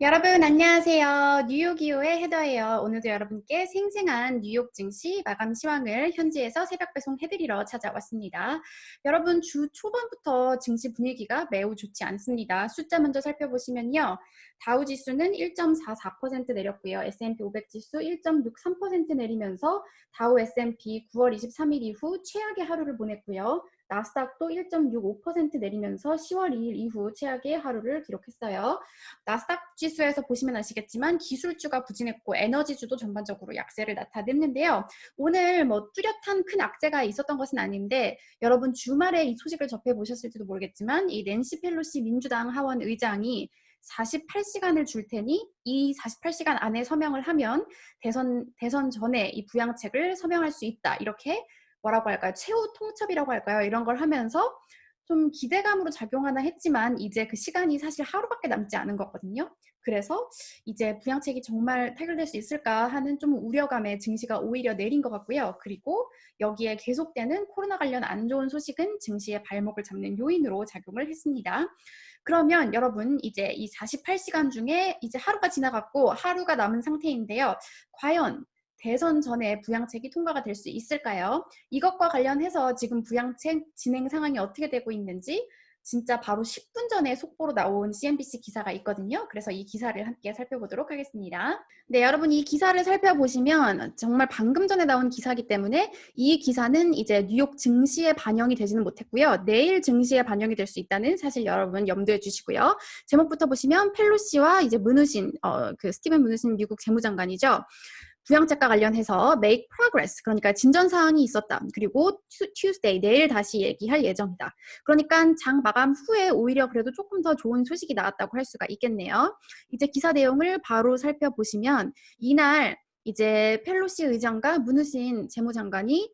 여러분 안녕하세요. 뉴욕이오의 헤더예요. 오늘도 여러분께 생생한 뉴욕 증시 마감 시황을 현지에서 새벽 배송해드리러 찾아왔습니다. 여러분 주 초반부터 증시 분위기가 매우 좋지 않습니다. 숫자 먼저 살펴보시면요. 다우 지수는 1.44% 내렸고요. S&P 500 지수 1.63% 내리면서 다우 S&P 9월 23일 이후 최악의 하루를 보냈고요. 나스닥도 1.65% 내리면서 10월 2일 이후 최악의 하루를 기록했어요. 나스닥 지수에서 보시면 아시겠지만 기술주가 부진했고 에너지주도 전반적으로 약세를 나타냈는데요. 오늘 뭐 뚜렷한 큰 악재가 있었던 것은 아닌데 여러분 주말에 이 소식을 접해보셨을지도 모르겠지만 이 낸시 펠로시 민주당 하원 의장이 48시간을 줄 테니 이 48시간 안에 서명을 하면 대선 전에 이 부양책을 서명할 수 있다. 이렇게 뭐라고 할까요? 최후 통첩이라고 할까요? 이런 걸 하면서 좀 기대감으로 작용하나 했지만 이제 그 시간이 사실 하루밖에 남지 않은 거거든요. 그래서 이제 부양책이 정말 타결될 수 있을까 하는 좀 우려감에 증시가 오히려 내린 것 같고요. 그리고 여기에 계속되는 코로나 관련 안 좋은 소식은 증시의 발목을 잡는 요인으로 작용을 했습니다. 그러면 여러분 이제 이 48시간 중에 이제 하루가 지나갔고 하루가 남은 상태인데요. 과연 대선 전에 부양책이 통과가 될 수 있을까요? 이것과 관련해서 지금 부양책 진행 상황이 어떻게 되고 있는지 진짜 바로 10분 전에 속보로 나온 CNBC 기사가 있거든요. 그래서 이 기사를 함께 살펴보도록 하겠습니다. 네, 여러분 이 기사를 살펴보시면 정말 방금 전에 나온 기사이기 때문에 이 기사는 이제 뉴욕 증시에 반영이 되지는 못했고요. 내일 증시에 반영이 될 수 있다는 사실 여러분 염두에 주시고요. 제목부터 보시면 펠로시와 이제 문우신, 그 스티븐 문우신 미국 재무장관이죠. 부양책과 관련해서 make progress, 그러니까 진전 사항이 있었다. 그리고 Tuesday, 내일 다시 얘기할 예정이다. 그러니까 장 마감 후에 오히려 그래도 조금 더 좋은 소식이 나왔다고 할 수가 있겠네요. 이제 기사 내용을 바로 살펴보시면 이날 이제 펠로시 의장과 문우신 재무장관이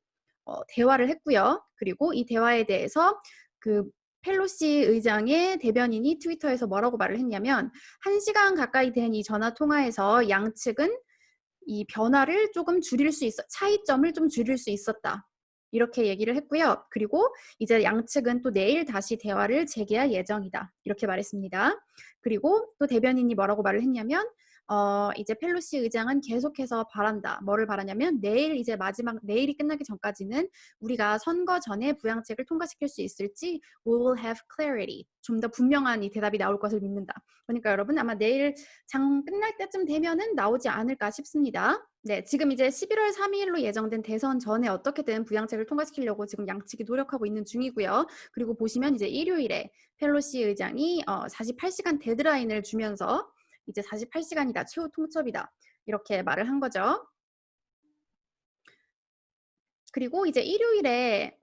대화를 했고요. 그리고 이 대화에 대해서 그 펠로시 의장의 대변인이 트위터에서 뭐라고 말을 했냐면 1시간 가까이 된 이 전화 통화에서 양측은 이 변화를 조금 줄일 수 있어, 차이점을 좀 줄일 수 있었다. 이렇게 얘기를 했고요. 그리고 이제 양측은 또 내일 다시 대화를 재개할 예정이다. 이렇게 말했습니다. 그리고 또 대변인이 뭐라고 말을 했냐면 이제 펠로시 의장은 계속해서 바란다. 뭐를 바라냐면 내일 이제 내일이 끝나기 전까지는 우리가 선거 전에 부양책을 통과시킬 수 있을지 we will have clarity. 좀 더 분명한 이 대답이 나올 것을 믿는다. 그러니까 여러분 아마 내일 장 끝날 때쯤 되면은 나오지 않을까 싶습니다. 네, 지금 이제 11월 3일로 예정된 대선 전에 어떻게든 부양책을 통과시키려고 지금 양측이 노력하고 있는 중이고요. 그리고 보시면 이제 일요일에 펠로시 의장이 48시간 데드라인을 주면서 이제 48시간이다, 최후 통첩이다. 이렇게 말을 한 거죠. 그리고 이제 일요일에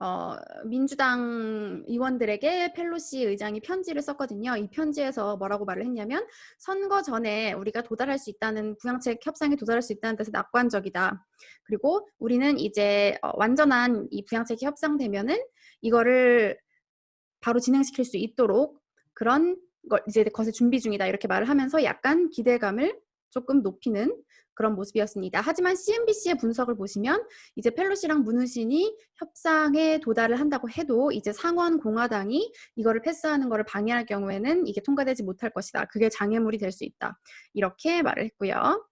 민주당 의원들에게 펠로시 의장이 편지를 썼거든요. 이 편지에서 뭐라고 말을 했냐면 선거 전에 우리가 도달할 수 있다는 부양책 협상에 도달할 수 있다는 뜻은 낙관적이다. 그리고 우리는 이제 완전한 이 부양책이 협상되면은 이거를 바로 진행시킬 수 있도록 그런 걸 이제 것을 준비 중이다. 이렇게 말을 하면서 약간 기대감을 조금 높이는 그런 모습이었습니다. 하지만 CNBC의 분석을 보시면 이제 펠로시랑 문우신이 협상에 도달을 한다고 해도 이제 상원 공화당이 이거를 패스하는 거를 방해할 경우에는 이게 통과되지 못할 것이다. 그게 장애물이 될 수 있다. 이렇게 말을 했고요.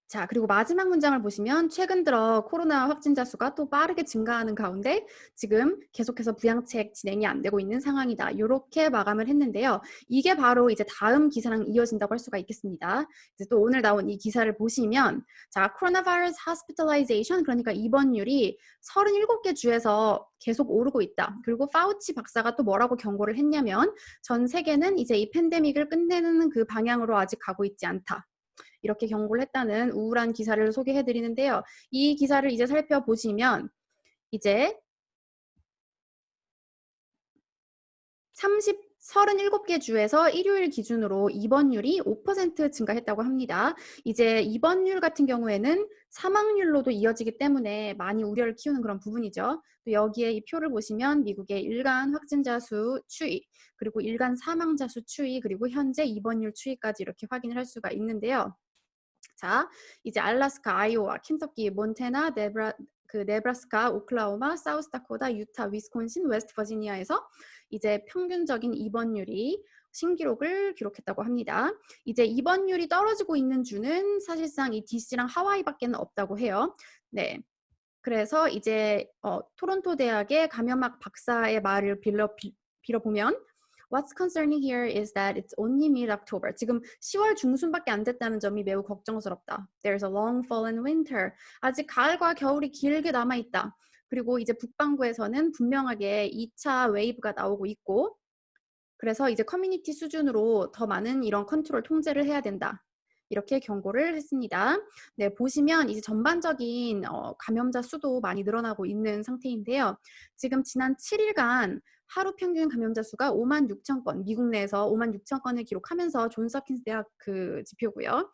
자, 그리고 마지막 문장을 보시면 최근 들어 코로나 확진자 수가 또 빠르게 증가하는 가운데 지금 계속해서 부양책 진행이 안 되고 있는 상황이다. 이렇게 마감을 했는데요. 이게 바로 이제 다음 기사랑 이어진다고 할 수가 있겠습니다. 이제 또 오늘 나온 이 기사를 보시면 자, 코로나 바이러스 hospitalization, 그러니까 입원율이 37개 주에서 계속 오르고 있다. 그리고 파우치 박사가 또 뭐라고 경고를 했냐면 전 세계는 이제 이 팬데믹을 끝내는 그 방향으로 아직 가고 있지 않다. 이렇게 경고를 했다는 우울한 기사를 소개해 드리는데요. 이 기사를 이제 살펴보시면 이제 37개 주에서 일요일 기준으로 입원율이 5% 증가했다고 합니다. 이제 입원율 같은 경우에는 사망률로도 이어지기 때문에 많이 우려를 키우는 그런 부분이죠. 또 여기에 이 표를 보시면 미국의 일간 확진자 수 추이, 그리고 일간 사망자 수 추이, 그리고 현재 입원율 추이까지 이렇게 확인을 할 수가 있는데요. 자, 이제 알래스카, 아이오와, 켄터키, 몬태나, 그 네브라스카, 오클라호마, 사우스다코타, 유타, 위스콘신, 웨스트 버지니아에서 이제 평균적인 입원율이 신기록을 기록했다고 합니다. 이제 입원율이 떨어지고 있는 주는 사실상 이 DC랑 하와이밖에는 없다고 해요. 네. 그래서 이제 토론토 대학의 감염학 박사의 말을 빌어보면 What's concerning here is that it's only mid-October. 지금 10월 중순밖에 안 됐다는 점이 매우 걱정스럽다. There's a long fall and winter. 아직 가을과 겨울이 길게 남아있다. 그리고 이제 북반구에서는 분명하게 2차 웨이브가 나오고 있고 그래서 이제 커뮤니티 수준으로 더 많은 이런 컨트롤 통제를 해야 된다. 이렇게 경고를 했습니다. 네, 보시면 이제 전반적인 감염자 수도 많이 늘어나고 있는 상태인데요. 지금 지난 7일간 하루 평균 감염자 수가 56,000건, 미국 내에서 56,000건을 기록하면서 존스 홉킨스 대학 그 지표고요.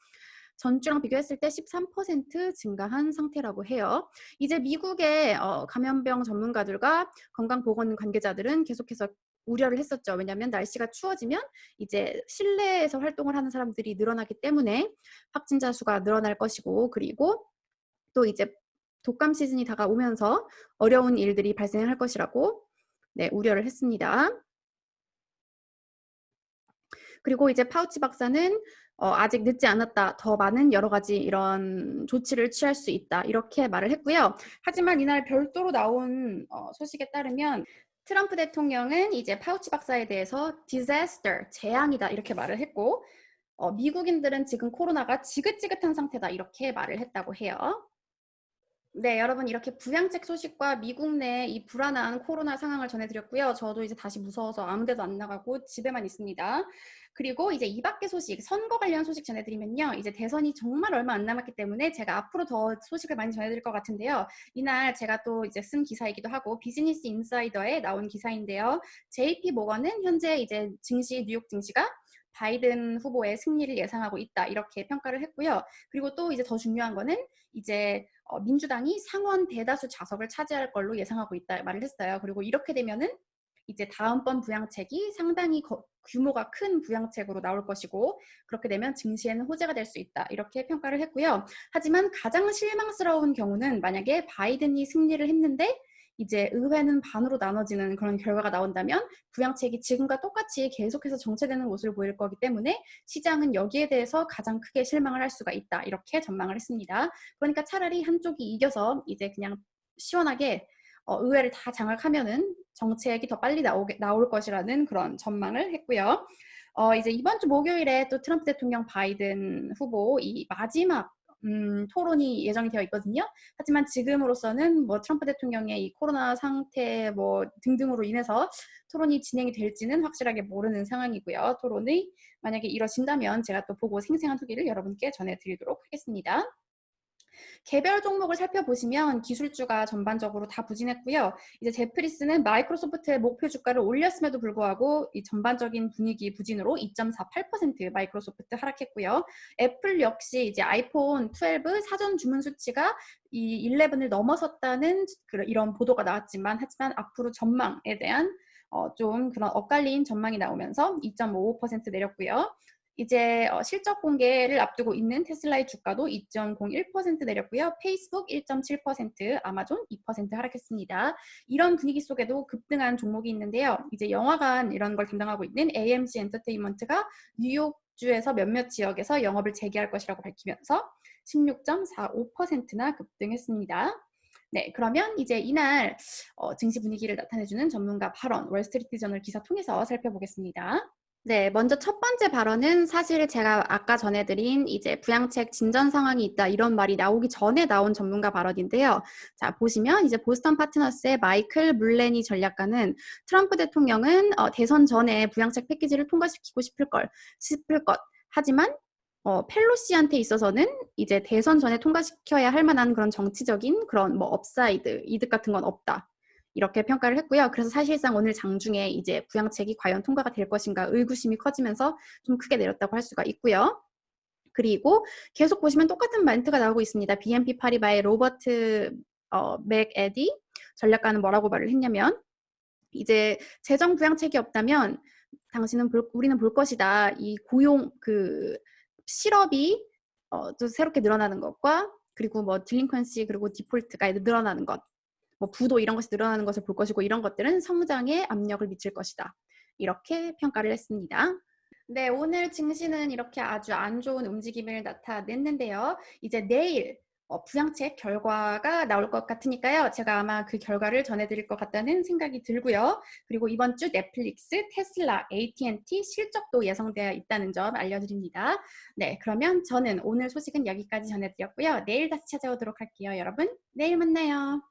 전주랑 비교했을 때 13% 증가한 상태라고 해요. 이제 미국의 감염병 전문가들과 건강보건 관계자들은 계속해서 우려를 했었죠. 왜냐하면 날씨가 추워지면 이제 실내에서 활동을 하는 사람들이 늘어나기 때문에 확진자 수가 늘어날 것이고 그리고 또 이제 독감 시즌이 다가오면서 어려운 일들이 발생할 것이라고 네, 우려를 했습니다. 그리고 이제 파우치 박사는 아직 늦지 않았다. 더 많은 여러 가지 이런 조치를 취할 수 있다. 이렇게 말을 했고요. 하지만 이날 별도로 나온 소식에 따르면 트럼프 대통령은 이제 파우치 박사에 대해서 disaster, 재앙이다 이렇게 말을 했고 미국인들은 지금 코로나가 지긋지긋한 상태다 이렇게 말을 했다고 해요. 네, 여러분 이렇게 부양책 소식과 미국 내 이 불안한 코로나 상황을 전해드렸고요. 저도 이제 다시 무서워서 아무 데도 안 나가고 집에만 있습니다. 그리고 이제 이 밖의 소식, 선거 관련 소식 전해드리면요. 이제 대선이 정말 얼마 안 남았기 때문에 제가 앞으로 더 소식을 많이 전해드릴 것 같은데요. 이날 제가 또 이제 쓴 기사이기도 하고 비즈니스 인사이더에 나온 기사인데요. JP 모건은 현재 이제 뉴욕 증시가 바이든 후보의 승리를 예상하고 있다 이렇게 평가를 했고요. 그리고 또 이제 더 중요한 거는 이제 민주당이 상원 대다수 좌석을 차지할 걸로 예상하고 있다 말을 했어요. 그리고 이렇게 되면은 이제 다음번 부양책이 상당히 규모가 큰 부양책으로 나올 것이고 그렇게 되면 증시에는 호재가 될 수 있다 이렇게 평가를 했고요. 하지만 가장 실망스러운 경우는 만약에 바이든이 승리를 했는데 이제 의회는 반으로 나눠지는 그런 결과가 나온다면 부양책이 지금과 똑같이 계속해서 정체되는 모습을 보일 거기 때문에 시장은 여기에 대해서 가장 크게 실망을 할 수가 있다 이렇게 전망을 했습니다. 그러니까 차라리 한쪽이 이겨서 이제 그냥 시원하게 의회를 다 장악하면은 정책이 더 빨리 나올 것이라는 그런 전망을 했고요. 이제 이번 주 목요일에 또 트럼프 대통령 바이든 후보 이 마지막 토론이 예정이 되어 있거든요. 하지만 지금으로서는 뭐 트럼프 대통령의 이 코로나 상태 뭐 등등으로 인해서 토론이 진행이 될지는 확실하게 모르는 상황이고요. 토론이 만약에 이뤄진다면 제가 또 보고 생생한 후기를 여러분께 전해드리도록 하겠습니다. 개별 종목을 살펴보시면 기술주가 전반적으로 다 부진했고요. 이제 제프리스는 마이크로소프트의 목표 주가를 올렸음에도 불구하고 이 전반적인 분위기 부진으로 2.48% 마이크로소프트 하락했고요. 애플 역시 이제 아이폰 12 사전 주문 수치가 이 11을 넘어섰다는 이런 보도가 나왔지만 하지만 앞으로 전망에 대한 좀 그런 엇갈린 전망이 나오면서 2.55% 내렸고요. 이제 실적 공개를 앞두고 있는 테슬라의 주가도 2.01% 내렸고요. 페이스북 1.7%, 아마존 2% 하락했습니다. 이런 분위기 속에도 급등한 종목이 있는데요. 이제 영화관 이런 걸 담당하고 있는 AMC 엔터테인먼트가 뉴욕주에서 몇몇 지역에서 영업을 재개할 것이라고 밝히면서 16.45%나 급등했습니다. 네, 그러면 이제 이날 증시 분위기를 나타내주는 전문가 발언, 월스트리트저널 기사 통해서 살펴보겠습니다. 네, 먼저 첫 번째 발언은 사실 제가 아까 전해드린 이제 부양책 진전 상황이 있다 이런 말이 나오기 전에 나온 전문가 발언인데요. 자, 보시면 이제 보스턴 파트너스의 마이클 물레니 전략가는 트럼프 대통령은 대선 전에 부양책 패키지를 통과시키고 싶을 것. 하지만 펠로시한테 있어서는 이제 대선 전에 통과시켜야 할 만한 그런 정치적인 그런 뭐 업사이드, 이득 같은 건 없다. 이렇게 평가를 했고요. 그래서 사실상 오늘 장중에 이제 부양책이 과연 통과가 될 것인가 의구심이 커지면서 좀 크게 내렸다고 할 수가 있고요. 그리고 계속 보시면 똑같은 멘트가 나오고 있습니다. BNP 파리바의 로버트 맥에디 전략가는 뭐라고 말을 했냐면 이제 재정 부양책이 없다면 우리는 볼 것이다. 이 고용 그 실업이 또 새롭게 늘어나는 것과 그리고 뭐 딜링컨시 그리고 디폴트가 늘어나는 것, 뭐 부도 이런 것이 늘어나는 것을 볼 것이고 이런 것들은 성장에 압력을 미칠 것이다. 이렇게 평가를 했습니다. 네, 오늘 증시는 이렇게 아주 안 좋은 움직임을 나타냈는데요. 이제 내일 부양책 결과가 나올 것 같으니까요. 제가 아마 그 결과를 전해드릴 것 같다는 생각이 들고요. 그리고 이번 주 넷플릭스, 테슬라, AT&T 실적도 예상되어 있다는 점 알려드립니다. 네, 그러면 저는 오늘 소식은 여기까지 전해드렸고요. 내일 다시 찾아오도록 할게요. 여러분, 내일 만나요.